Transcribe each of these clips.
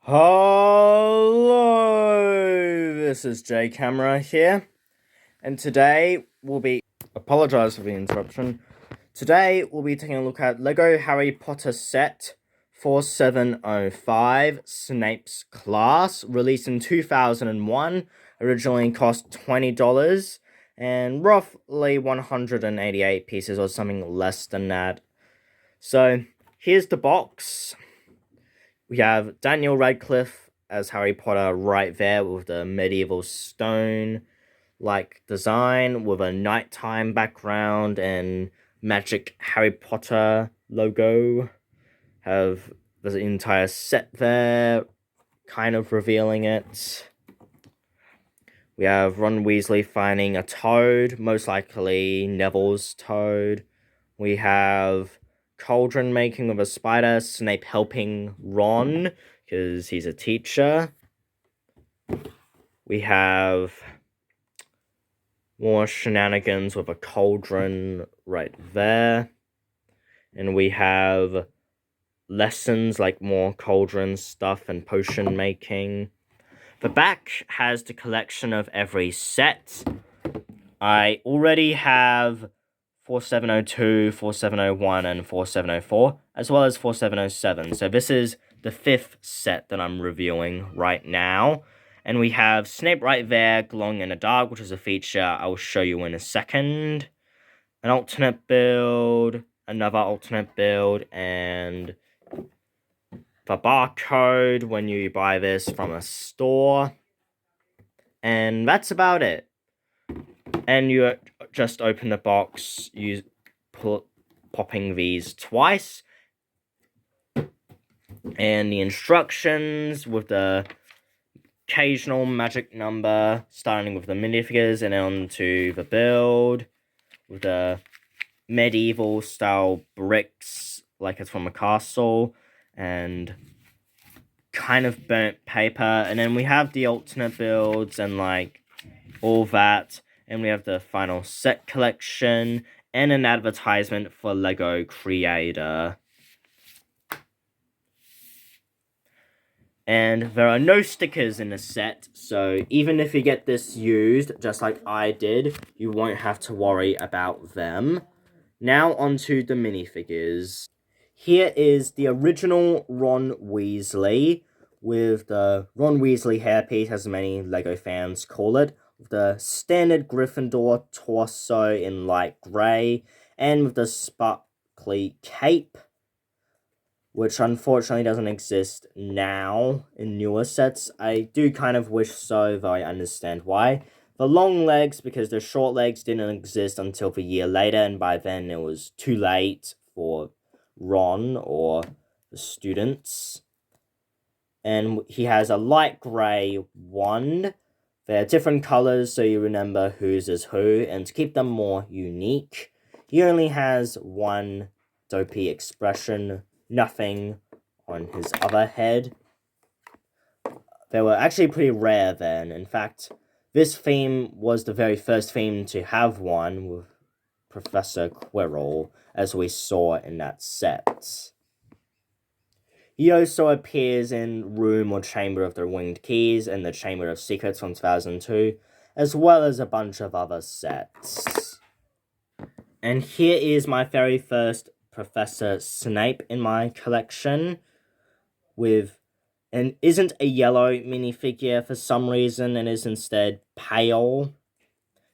Hello, this is Jcamera here, and today we'll be, apologize for the interruption, today we'll be taking a look at LEGO Harry Potter Set 4705, Snape's Class, released in 2001, originally cost $20, and roughly 188 pieces or something less than that. So, here's the box. We have Daniel Radcliffe as Harry Potter right there with the medieval stone-like design with a nighttime background and magic Harry Potter logo. Have the entire set there, kind of revealing it. We have Ron Weasley finding a toad, most likely Neville's toad. We have cauldron making with a spider, Snape helping Ron, because he's a teacher. We have more shenanigans with a cauldron right there. And we have lessons, like more cauldron stuff and potion making. The back has the collection of every set. I already have 4702, 4701, and 4704, as well as 4707. So this is the 5th set that I'm reviewing right now. And we have Snape right there, glowing in the dark, which is a feature I'll show you in a second. An alternate build, another alternate build, and the barcode when you buy this from a store. And that's about it. And you just open the box, popping these twice. And the instructions with the occasional magic number, starting with the minifigures and then on to the build. With the medieval style bricks, like it's from a castle. And kind of burnt paper. And then we have the alternate builds and like all that. And we have the final set collection and an advertisement for LEGO Creator. And there are no stickers in the set, so even if you get this used, just like I did, you won't have to worry about them. Now onto the minifigures. Here is the original Ron Weasley, with the Ron Weasley hairpiece, as many LEGO fans call it, with the standard Gryffindor torso in light grey, and with the sparkly cape, which unfortunately doesn't exist now in newer sets. I do kind of wish so, though I understand why. The long legs, because the short legs didn't exist until the year later, and by then it was too late for Ron or the students. And he has a light grey wand. They're different colours, so you remember whose is who, and to keep them more unique, he only has one dopey expression, nothing on his other head. They were actually pretty rare then. In fact, this theme was the very first theme to have one, with Professor Quirrell, as we saw in that set. He also appears in Room or Chamber of the Winged Keys and the Chamber of Secrets from 2002, as well as a bunch of other sets. And here is my very first Professor Snape in my collection, with an isn't a yellow minifigure for some reason, and is instead pale.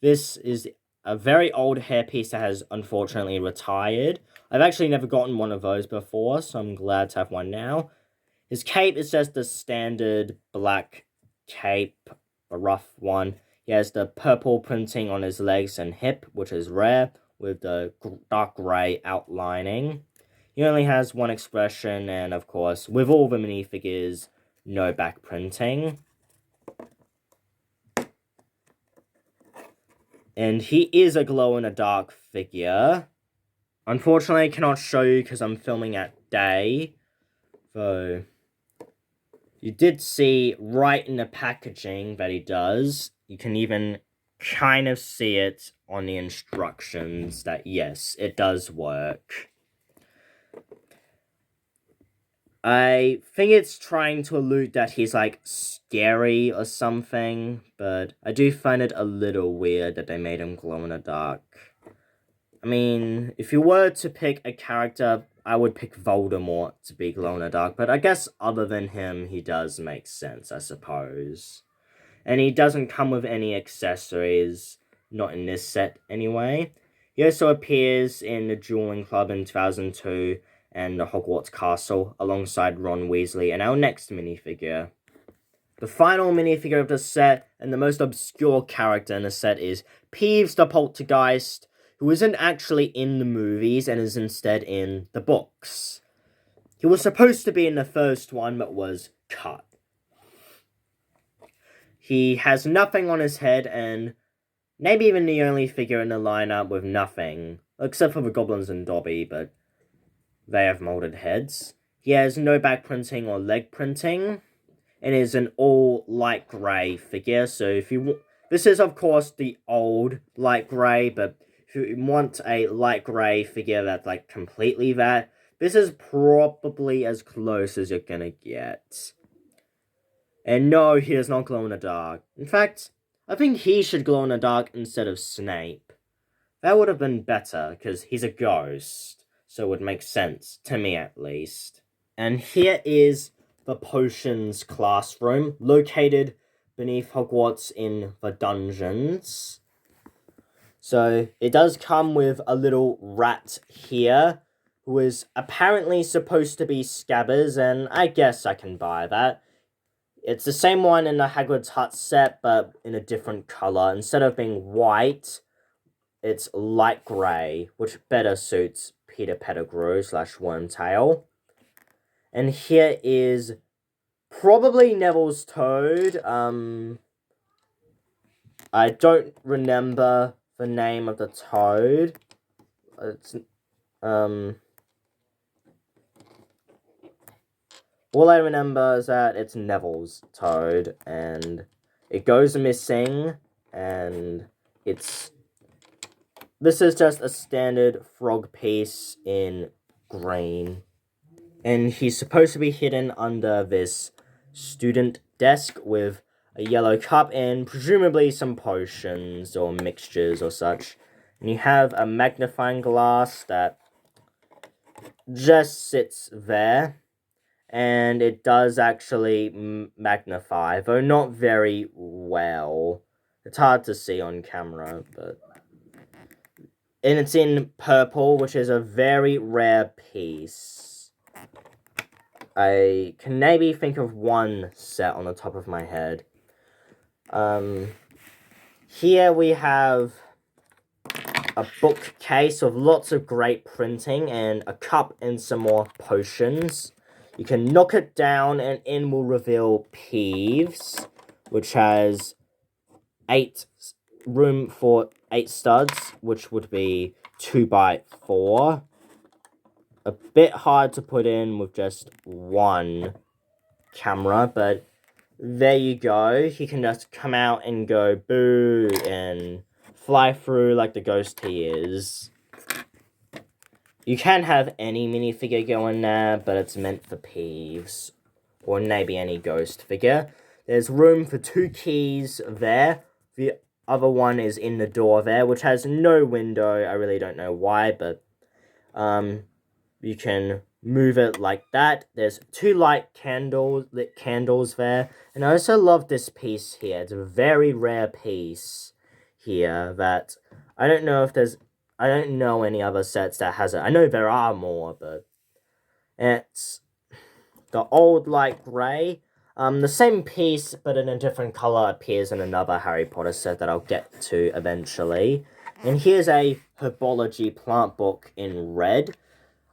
This is a very old hairpiece that has unfortunately retired. I've actually never gotten one of those before, so I'm glad to have one now. His cape is just the standard black cape, a rough one. He has the purple printing on his legs and hip, which is rare, with the dark grey outlining. He only has one expression, and of course, with all the minifigures, no back printing. And he is a glow-in-the-dark figure. Unfortunately, I cannot show you because I'm filming at day. Though, you did see right in the packaging that he does. You can even kind of see it on the instructions that, yes, it does work. I think it's trying to allude that he's, like, scary or something, but I do find it a little weird that they made him glow in the dark. I mean, if you were to pick a character, I would pick Voldemort to be glow in the dark, but I guess other than him, he does make sense, I suppose. And he doesn't come with any accessories, not in this set anyway. He also appears in the Dueling Club in 2002 and the Hogwarts Castle alongside Ron Weasley and our next minifigure. The final minifigure of the set and the most obscure character in the set is Peeves the Poltergeist, who isn't actually in the movies and is instead in the books. He was supposed to be in the first one but was cut. He has nothing on his head and maybe even the only figure in the lineup with nothing, except for the Goblins and Dobby, but they have molded heads. He has no back printing or leg printing, and is an all light grey figure, so if you... This is, of course, the old light grey, but if you want a light grey figure that's, like, completely that, this is probably as close as you're gonna get. And no, he does not glow in the dark. In fact, I think he should glow in the dark instead of Snape. That would have been better, because he's a ghost, so it would make sense, to me at least. And here is the potions classroom, located beneath Hogwarts in the dungeons. So, it does come with a little rat here, who is apparently supposed to be Scabbers, and I guess I can buy that. It's the same one in the Hagrid's Hut set, but in a different colour. Instead of being white, it's light grey, which better suits Peter Pettigrew / Wormtail. And here is probably Neville's Toad. I don't remember the name of the toad. It's, all I remember is that it's Neville's Toad, and it goes missing, and it's... This is just a standard frog piece in green. And he's supposed to be hidden under this student desk with a yellow cup and presumably some potions or mixtures or such. And you have a magnifying glass that just sits there. And it does actually magnify, though not very well. It's hard to see on camera, but... And it's in purple, which is a very rare piece. I can maybe think of one set on the top of my head. Here we have a bookcase with lots of great printing and a cup and some more potions. You can knock it down and in will reveal Peeves, which has room for 8 studs, which would be 2x4. A bit hard to put in with just one camera, but there you go. He can just come out and go boo and fly through like the ghost he is. You can have any minifigure go in there, but it's meant for Peeves. Or maybe any ghost figure. There's room for 2 keys there. The other one is in the door there, which has no window. I really don't know why, but you can move it like that. There's 2 lit candles there. And I also love this piece here. It's a very rare piece here that I don't know any other sets that has it. I know there are more, but it's the old light grey. The same piece, but in a different colour, appears in another Harry Potter set that I'll get to eventually. And here's a Herbology plant book in red.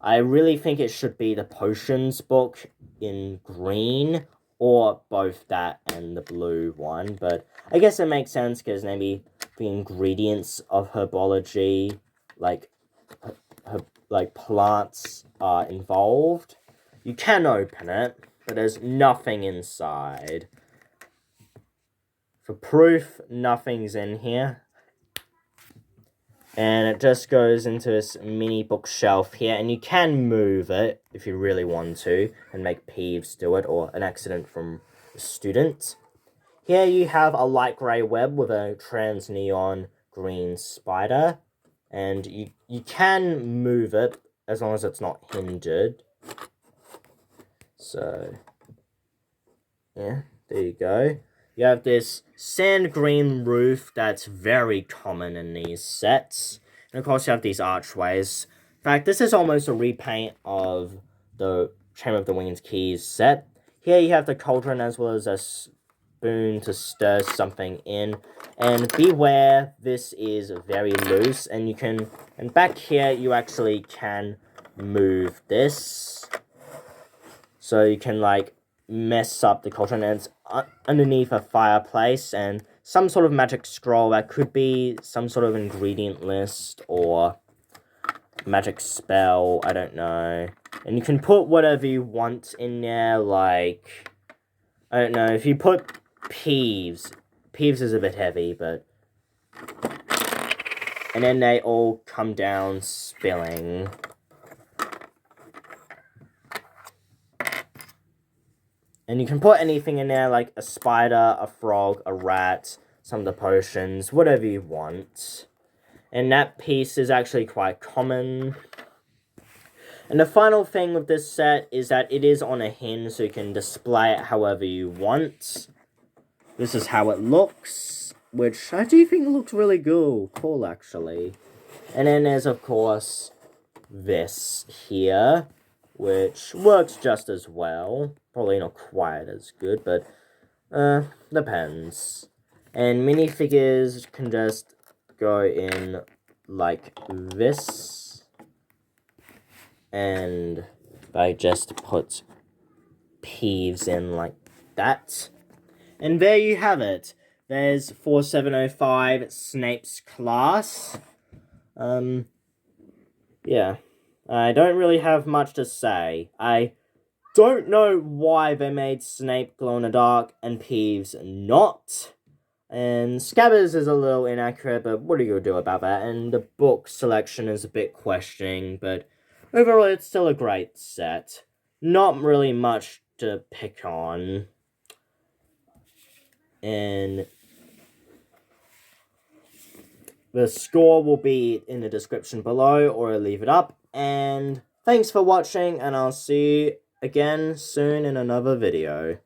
I really think it should be the potions book in green, or both that and the blue one. But I guess it makes sense because maybe the ingredients of Herbology, like plants, are involved. You can open it, but there's nothing inside. For proof, nothing's in here. And it just goes into this mini bookshelf here, and you can move it if you really want to, and make Peeves do it, or an accident from a student. Here you have a light grey web with a trans neon green spider, and you can move it as long as it's not hindered. So, yeah, there you go. You have this sand green roof that's very common in these sets. And of course you have these archways. In fact, this is almost a repaint of the Chamber of the Winged Keys set. Here you have the cauldron as well as a spoon to stir something in. And beware, this is very loose. And back here you actually can move this. So you can like mess up the cauldron, and it's underneath a fireplace, and some sort of magic scroll that could be some sort of ingredient list or magic spell, I don't know. And you can put whatever you want in there, like, I don't know, if you put Peeves is a bit heavy, but, and then they all come down spilling. And you can put anything in there, like a spider, a frog, a rat, some of the potions, whatever you want. And that piece is actually quite common. And the final thing with this set is that it is on a hinge, so you can display it however you want. This is how it looks, which I do think looks really cool actually. And then there's, of course, this here, which works just as well. Probably not quite as good, but depends. And minifigures can just go in like this. And I just put Peeves in like that. And there you have it. There's 4705 Snape's class. Yeah. I don't really have much to say. I don't know why they made Snape glow-in-the-dark and Peeves not. And Scabbers is a little inaccurate, but what are you going to do about that? And the book selection is a bit questioning, but overall it's still a great set. Not really much to pick on. And the score will be in the description below, or I'll leave it up. And thanks for watching, and I'll see you again soon in another video.